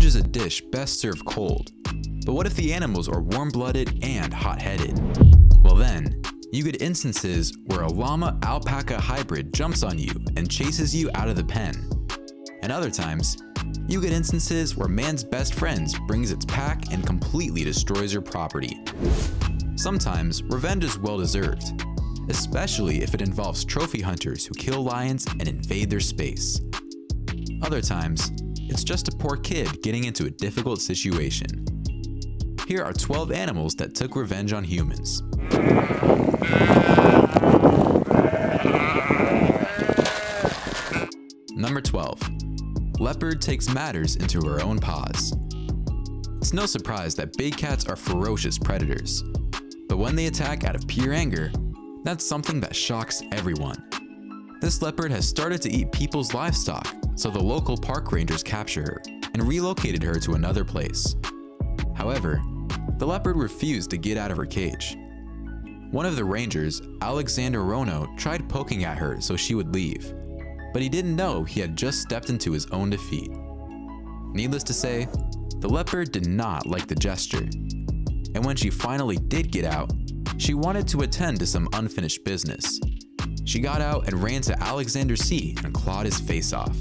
is a dish best served cold. But what if the animals are warm-blooded and hot-headed? Well then, you get instances where a llama-alpaca hybrid jumps on you and chases you out of the pen. And other times, you get instances where man's best friends brings its pack and completely destroys your property. Sometimes, revenge is well-deserved, especially if it involves trophy hunters who kill lions and invade their space. Other times, it's just a poor kid getting into a difficult situation. Here are 12 animals that took revenge on humans. Number 12. Leopard takes matters into her own paws. It's no surprise that big cats are ferocious predators. But when they attack out of pure anger, that's something that shocks everyone. This leopard has started to eat people's livestock, so the local park rangers capture her and relocated her to another place. However, the leopard refused to get out of her cage. One of the rangers, Alexander Rono, tried poking at her so she would leave, but he didn't know he had just stepped into his own defeat. Needless to say, the leopard did not like the gesture, and when she finally did get out, she wanted to attend to some unfinished business. She got out and ran to Alexander's seat and clawed his face off.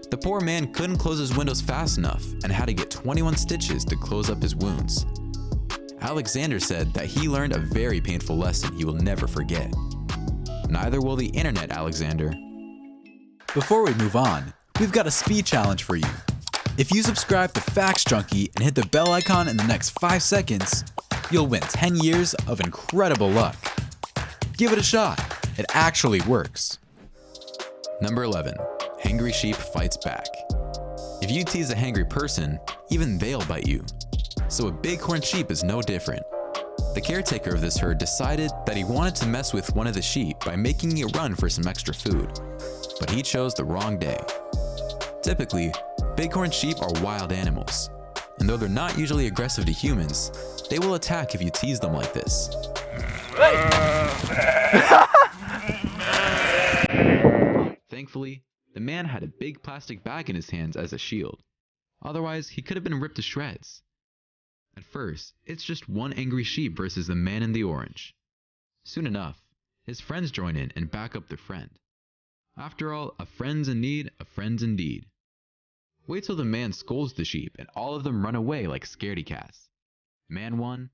The poor man couldn't close his windows fast enough and had to get 21 stitches to close up his wounds. Alexander said that he learned a very painful lesson he will never forget. Neither will the internet, Alexander. Before we move on, we've got a speed challenge for you. If you subscribe to Facts Junkie and hit the bell icon in the next 5 seconds, you'll win 10 years of incredible luck. Give it a shot. It actually works. Number 11. Hangry sheep fights back. If you tease a hangry person, even they'll bite you. So a bighorn sheep is no different. The caretaker of this herd decided that he wanted to mess with one of the sheep by making it run for some extra food. But he chose the wrong day. Typically, bighorn sheep are wild animals, and though they're not usually aggressive to humans, they will attack if you tease them like this. Thankfully, the man had a big plastic bag in his hands as a shield. Otherwise, he could have been ripped to shreds. At first, it's just one angry sheep versus the man in the orange. Soon enough, his friends join in and back up their friend. After all, a friend's in need, a friend's indeed. Wait till the man scolds the sheep and all of them run away like scaredy cats. Man 1,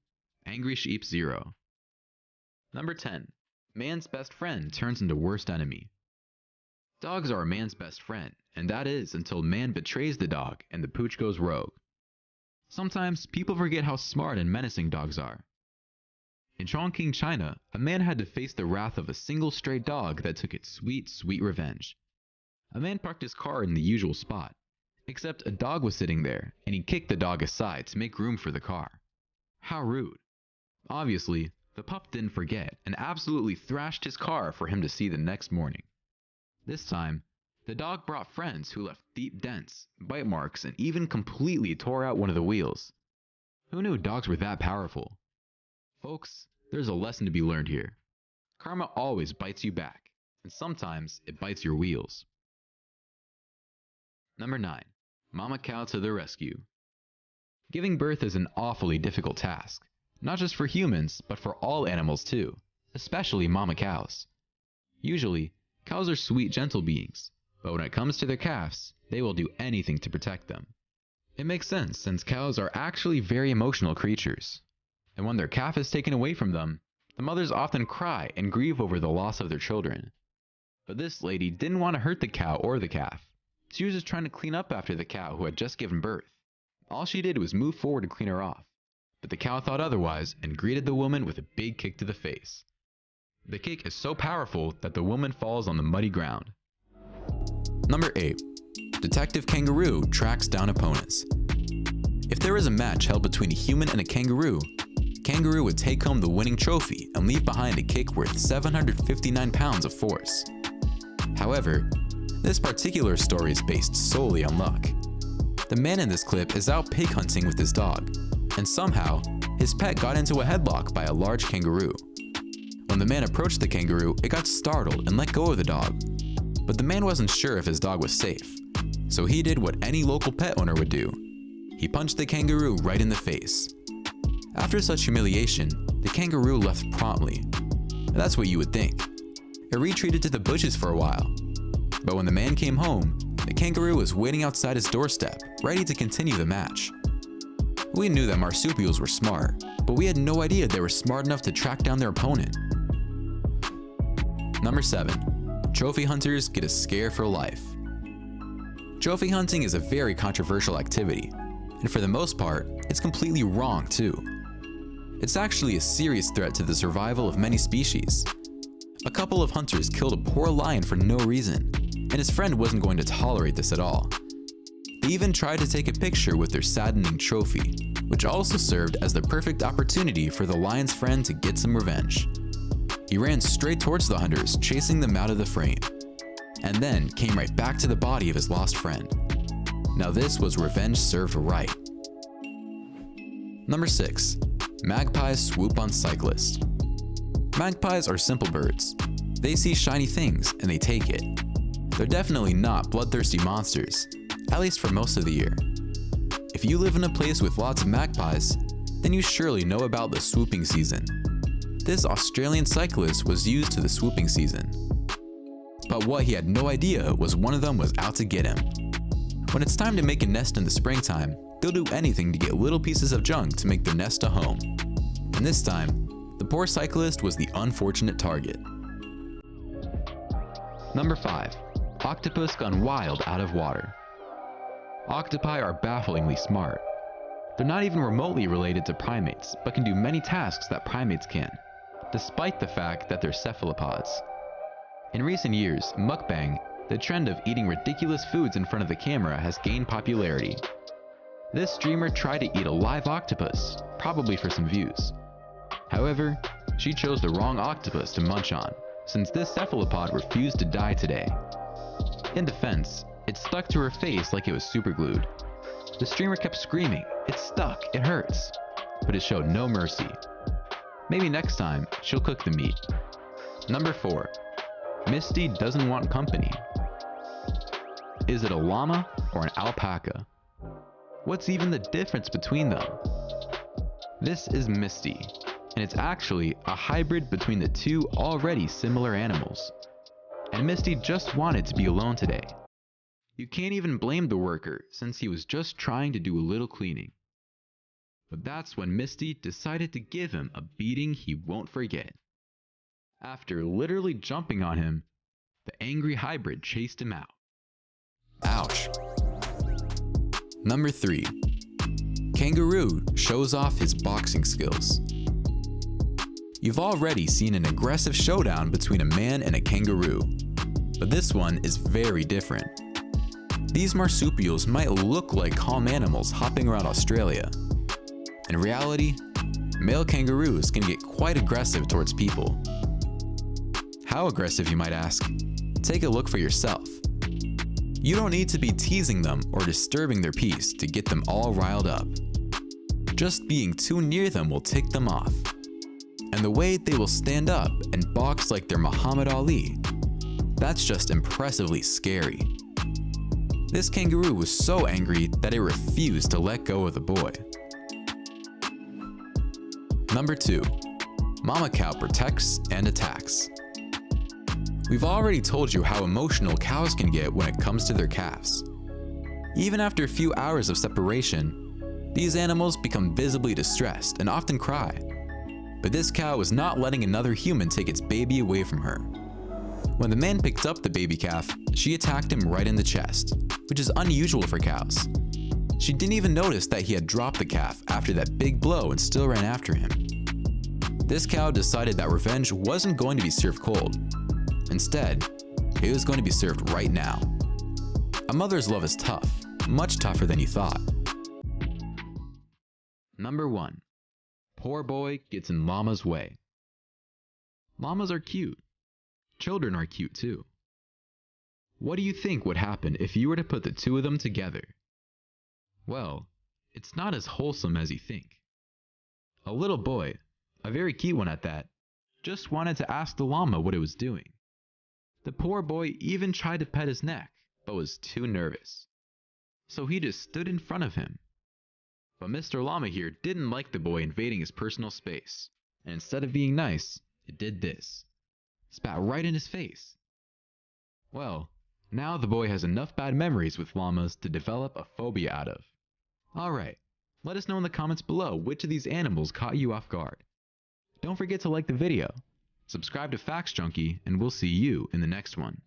angry sheep 0. Number 10. Man's best friend turns into worst enemy. Dogs are a man's best friend, and that is until man betrays the dog and the pooch goes rogue. Sometimes people forget how smart and menacing dogs are. In Chongqing, China, a man had to face the wrath of a single stray dog that took its sweet, sweet revenge. A man parked his car in the usual spot, except a dog was sitting there, and he kicked the dog aside to make room for the car. How rude. Obviously, the pup didn't forget and absolutely thrashed his car for him to see the next morning. This time, the dog brought friends who left deep dents, bite marks, and even completely tore out one of the wheels. Who knew dogs were that powerful? Folks, there's a lesson to be learned here. Karma always bites you back, and sometimes it bites your wheels. Number 9. Mama cow to the rescue. Giving birth is an awfully difficult task, not just for humans, but for all animals too, especially mama cows. Usually, cows are sweet, gentle beings, but when it comes to their calves, they will do anything to protect them. It makes sense since cows are actually very emotional creatures, and when their calf is taken away from them, the mothers often cry and grieve over the loss of their children. But this lady didn't want to hurt the cow or the calf. She was just trying to clean up after the cow who had just given birth. All she did was move forward to clean her off, but the cow thought otherwise and greeted the woman with a big kick to the face. The kick is so powerful that the woman falls on the muddy ground. Number 8. Detective Kangaroo tracks down opponents. If there was a match held between a human and a kangaroo would take home the winning trophy and leave behind a kick worth 759 pounds of force. However, this particular story is based solely on luck. The man in this clip is out pig hunting with his dog, and somehow, his pet got into a headlock by a large kangaroo. When the man approached the kangaroo, it got startled and let go of the dog. But the man wasn't sure if his dog was safe, so he did what any local pet owner would do. he punched the kangaroo right in the face. After such humiliation, the kangaroo left promptly. That's what you would think. It retreated to the bushes for a while. But when the man came home, the kangaroo was waiting outside his doorstep, ready to continue the match. We knew that marsupials were smart, but we had no idea they were smart enough to track down their opponent. Number 7. Trophy hunters get a scare for life. Trophy hunting is a very controversial activity, and for the most part, it's completely wrong too. It's actually a serious threat to the survival of many species. A couple of hunters killed a poor lion for no reason, and his friend wasn't going to tolerate this at all. They even tried to take a picture with their saddening trophy, which also served as the perfect opportunity for the lion's friend to get some revenge. He ran straight towards the hunters, chasing them out of the frame, and then came right back to the body of his lost friend. Now this was revenge served right. Number 6. Magpies swoop on cyclists. Magpies are simple birds. They see shiny things and they take it. They're definitely not bloodthirsty monsters, at least for most of the year. If you live in a place with lots of magpies, then you surely know about the swooping season. This Australian cyclist was used to the swooping season. But what he had no idea was one of them was out to get him. When it's time to make a nest in the springtime, they'll do anything to get little pieces of junk to make their nest a home. And this time, the poor cyclist was the unfortunate target. Number 5. Octopus gone wild out of water. Octopi are bafflingly smart. They're not even remotely related to primates, but can do many tasks that primates can, despite the fact that they're cephalopods. In recent years, mukbang, the trend of eating ridiculous foods in front of the camera, has gained popularity. This streamer tried to eat a live octopus, probably for some views. However, she chose the wrong octopus to munch on, since this cephalopod refused to die today. In defense, it stuck to her face like it was superglued. The streamer kept screaming, "It's stuck, it hurts," but it showed no mercy. Maybe next time, she'll cook the meat. Number 4. Misty doesn't want company. Is it a llama or an alpaca? What's even the difference between them? This is Misty, and it's actually a hybrid between the two already similar animals. And Misty just wanted to be alone today. You can't even blame the worker, since he was just trying to do a little cleaning. But that's when Misty decided to give him a beating he won't forget. After literally jumping on him, the angry hybrid chased him out. Ouch. Number 3. Kangaroo shows off his boxing skills. You've already seen an aggressive showdown between a man and a kangaroo, but this one is very different. These marsupials might look like calm animals hopping around Australia. In reality, male kangaroos can get quite aggressive towards people. How aggressive, you might ask? Take a look for yourself. You don't need to be teasing them or disturbing their peace to get them all riled up. Just being too near them will tick them off. And the way they will stand up and box like they're Muhammad Ali, that's just impressively scary. This kangaroo was so angry that it refused to let go of the boy. Number 2. Mama cow protects and attacks. We've already told you how emotional cows can get when it comes to their calves. Even after a few hours of separation, these animals become visibly distressed and often cry. But this cow was not letting another human take its baby away from her. When the man picked up the baby calf, she attacked him right in the chest, which is unusual for cows. She didn't even notice that he had dropped the calf after that big blow and still ran after him. This cow decided that revenge wasn't going to be served cold. Instead, it was going to be served right now. A mother's love is tough, much tougher than you thought. Number 1. Poor boy gets in mama's way. Mamas are cute. Children are cute too. What do you think would happen if you were to put the two of them together? Well, it's not as wholesome as you think. A little boy, a very cute one at that, just wanted to ask the llama what it was doing. The poor boy even tried to pet his neck, but was too nervous. So he just stood in front of him. But Mr. Llama here didn't like the boy invading his personal space, and instead of being nice, it did this. Spat right in his face. Well, now the boy has enough bad memories with llamas to develop a phobia out of. Alright, let us know in the comments below which of these animals caught you off guard. Don't forget to like the video, subscribe to Facts Junkie, and we'll see you in the next one.